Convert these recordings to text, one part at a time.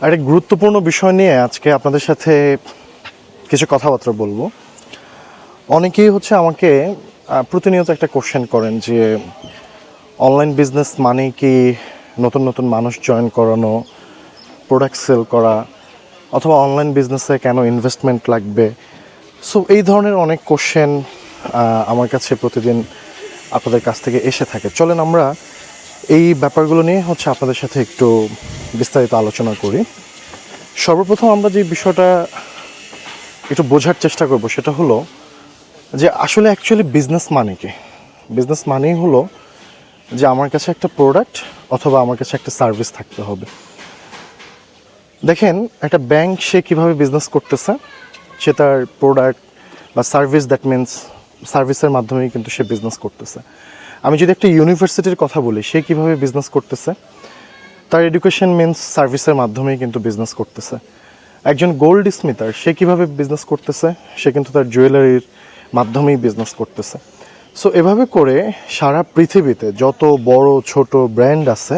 একটা গুরুত্বপূর্ণ বিষয় নিয়ে আজকে আপনাদের সাথে কিছু কথাবার্তা বলবো। অনেকেই আমাকে প্রতিনিয়ত একটা কোশ্চেন করেন যে অনলাইন বিজনেস মানে কি নতুন নতুন মানুষ জয়েন করানো, প্রোডাক্ট সেল করা, অথবা অনলাইন বিজনেসে কেন ইনভেস্টমেন্ট লাগবে। সো এই ধরনের অনেক কোশ্চেন আমার কাছে প্রতিদিন আপনাদের কাছ থেকে এসে থাকে। চলেন আমরা এই ব্যাপারগুলো নিয়ে আপনাদের সাথে একটু বিস্তারিত আলোচনা করি। সর্বপ্রথম আমরা যে বিষয়টা একটু বোঝার চেষ্টা করব সেটা হলো যে আসলে অ্যাকচুয়ালি বিজনেস মানে কি। বিজনেস মানেই হলো যে আমার কাছে একটা প্রোডাক্ট অথবা আমার কাছে একটা সার্ভিস থাকতে হবে। দেখেন, একটা ব্যাংক সে কীভাবে বিজনেস করতেছে, সে তার প্রোডাক্ট বা সার্ভিস, দ্যাট মিনস সার্ভিসের মাধ্যমেই কিন্তু সে বিজনেস করতেছে। আমি যদি একটা ইউনিভার্সিটির কথা বলি, সে কীভাবে বিজনেস করতেছে, তার এডুকেশন মিনস সার্ভিসের মাধ্যমেই কিন্তু বিজনেস করতেছে। একজন গোল্ড স্মিথার সে কীভাবে বিজনেস করতেছে, সে কিন্তু তার জুয়েলারির মাধ্যমেই বিজনেস করতেছে। সো এভাবে করে সারা পৃথিবীতে যত বড় ছোট ব্র্যান্ড আছে,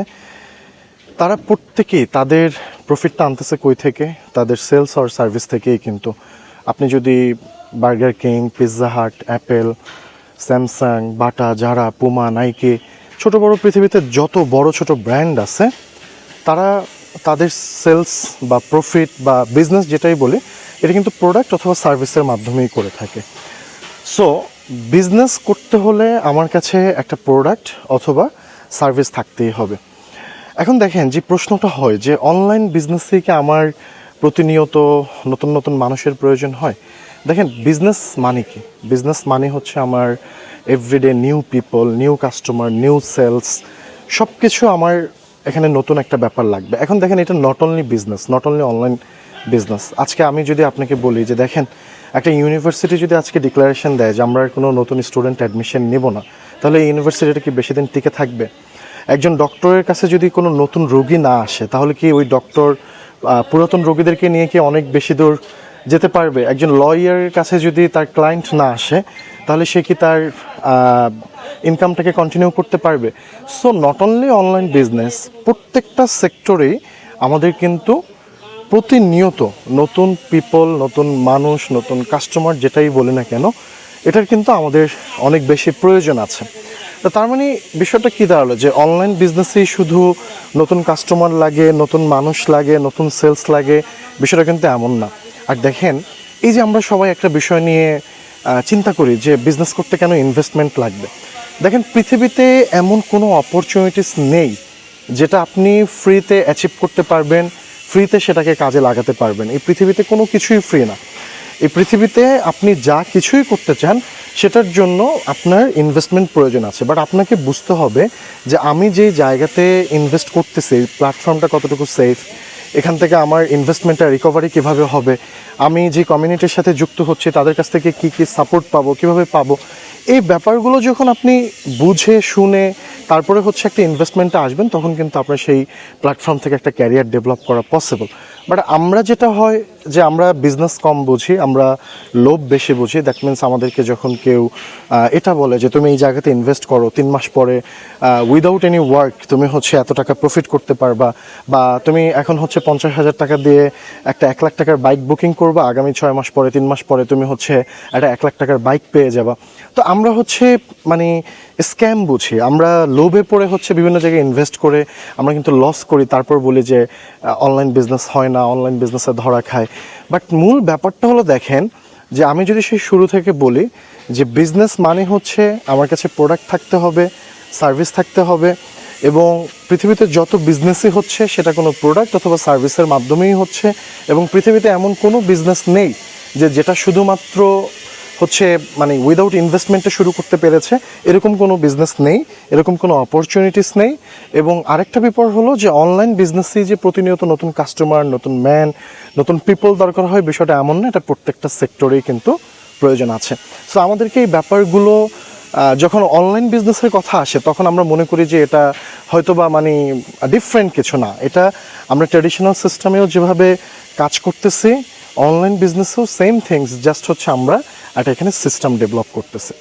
তারা প্রত্যেকেই তাদের প্রফিটটা আনতেছে কই থেকে? তাদের সেলস আর সার্ভিস থেকেই। কিন্তু আপনি যদি burger king, Pizza Hut, Apple, Samsung, বাটা, জারা, পুমা, নাইকি, ছোট বড় পৃথিবীতে যত বড় ছোট ব্র্যান্ড আছে, তারা তাদের সেলস বা প্রফিট বা বিজনেস যেটাই বলি, এটা কিন্তু প্রোডাক্ট অথবা সার্ভিসের মাধ্যমেই করে থাকে। সো বিজনেস করতে হলে আমার কাছে একটা প্রোডাক্ট অথবা সার্ভিস থাকতেই হবে। এখন দেখেন, যে প্রশ্নটা হয় যে অনলাইন বিজনেসে কি আমার প্রতিনিয়ত নতুন নতুন মানুষের প্রয়োজন হয়? দেখেন, বিজনেস মানে কি? বিজনেস মানে আমার everyday new people, new customer, new sales, সব কিছু আমার এখানে নতুন একটা ব্যাপার লাগবে। এখন দেখেন, এটা not only business, not only online business. আজকে আমি যদি আপনাকে বলি যে দেখেন, একটা ইউনিভার্সিটি যদি আজকে ডিক্লারেশন দেয় যে আমরা কোনো নতুন স্টুডেন্ট অ্যাডমিশন নেব না, তাহলে এই ইউনিভার্সিটিটা কি বেশি দিন টিকে থাকবে? একজন ডক্টরের কাছে যদি কোনো নতুন রোগী না আসে, তাহলে কি ওই ডক্টর পুরাতন রোগীদেরকে নিয়ে কি অনেক বেশি দূর যেতে পারবে? একজন লয়ারের কাছে যদি তার ক্লায়েন্ট না আসে, তাহলে সে কি তার ইনকামটাকে কন্টিনিউ করতে পারবে? So not only online business, প্রত্যেকটা সেক্টরেই আমাদের কিন্তু প্রতিনিয়ত নতুন পিপল, নতুন মানুষ, নতুন কাস্টমার যেটাই বলি না কেন, এটার কিন্তু আমাদের অনেক বেশি প্রয়োজন আছে। তো তার মানে বিষয়টা কী দাঁড়ালো যে অনলাইন বিজনেসেই শুধু নতুন কাস্টমার লাগে, নতুন মানুষ লাগে, নতুন সেলস লাগে, বিষয়টা কিন্তু এমন না। আর দেখেন, এই যে আমরা সবাই একটা বিষয় নিয়ে চিন্তা করি যে বিজনেস করতে কেন ইনভেস্টমেন্ট লাগবে। দেখেন, পৃথিবীতে এমন কোনো অপরচুনিটিস নেই যেটা আপনি ফ্রিতে অ্যাচিভ করতে পারবেন, ফ্রিতে সেটাকে কাজে লাগাতে পারবেন। এই পৃথিবীতে কোনো কিছুই ফ্রি না। এই পৃথিবীতে আপনি যা কিছুই করতে চান, সেটার জন্য আপনার ইনভেস্টমেন্ট প্রয়োজন আছে। বাট আপনাকে বুঝতে হবে যে আমি যে জায়গাতে ইনভেস্ট করতেছি, প্ল্যাটফর্মটা কতটুকু সেফ, এখান থেকে আমার ইনভেস্টমেন্টটা রিকভারি কীভাবে হবে, আমি যে কমিউনিটির সাথে যুক্ত হচ্ছি তাদের কাছ থেকে কী কী সাপোর্ট পাবো, কীভাবে পাবো, এই ব্যাপারগুলো যখন আপনি বুঝে শুনে তারপরে একটা ইনভেস্টমেন্টে আসবেন, তখন কিন্তু আপনার সেই প্ল্যাটফর্ম থেকে একটা ক্যারিয়ার ডেভেলপ করা পসিবল। বাট আমরা যেটা হয় যে আমরা বিজনেস কম বুঝি, আমরা লোভ বেশি বুঝি। দ্যাট মিনস আমাদেরকে যখন কেউ এটা বলে যে তুমি এই জায়গাতে ইনভেস্ট করো, 3 মাস পরে উইদাউট এনি ওয়ার্ক তুমি এত টাকা প্রফিট করতে পারবা, বা তুমি এখন 50,000 টাকা দিয়ে একটা 1 লাখ টাকার বাইক বুকিং করবা, আগামী 6 মাস পরে, 3 মাস পরে তুমি একটা 1 লাখ টাকার বাইক পেয়ে যাবা। তো আমরা মানে স্ক্যাম বুঝি, আমরা লোভে পড়ে বিভিন্ন জায়গায় ইনভেস্ট করে আমরা কিন্তু লস করি, তারপর বলি যে অনলাইন বিজনেস হয় না, অনলাইন বিজনেসে ধরা খায়। বাট মূল ব্যাপারটা হলো, দেখেন যে আমি যদি সেই শুরু থেকে বলি যে বিজনেস মানে আমার কাছে প্রোডাক্ট থাকতে হবে, সার্ভিস থাকতে হবে, এবং পৃথিবীতে যত বিজনেসই সেটা কোনো প্রোডাক্ট অথবা সার্ভিসের মাধ্যমেই এবং পৃথিবীতে এমন কোনো বিজনেস নেই যেটা শুধুমাত্র মানে উইদাউট ইনভেস্টমেন্টে শুরু করতে পেরেছে। এরকম কোনো বিজনেস নেই, এরকম কোনো অপরচুনিটিস নেই। এবং আরেকটা ব্যাপার হলো যে অনলাইন বিজনেসেই যে প্রতিনিয়ত নতুন কাস্টমার, নতুন ম্যান, নতুন পিপল দরকার হয়, বিষয়টা এমন না। এটা প্রত্যেকটা সেক্টরেই কিন্তু প্রয়োজন আছে। সো আমাদেরকে এই ব্যাপারগুলো যখন অনলাইন বিজনেসের কথা আসে, তখন আমরা মনে করি যে এটা হয়তোবা মানে ডিফারেন্ট কিছু না। এটা আমরা ট্র্যাডিশনাল সিস্টেমেও যেভাবে কাজ করতেছি, অনলাইন বিজনেসেও সেম থিংস, জাস্ট আমরা একটা এখানে সিস্টেম ডেভেলপ করতেছি।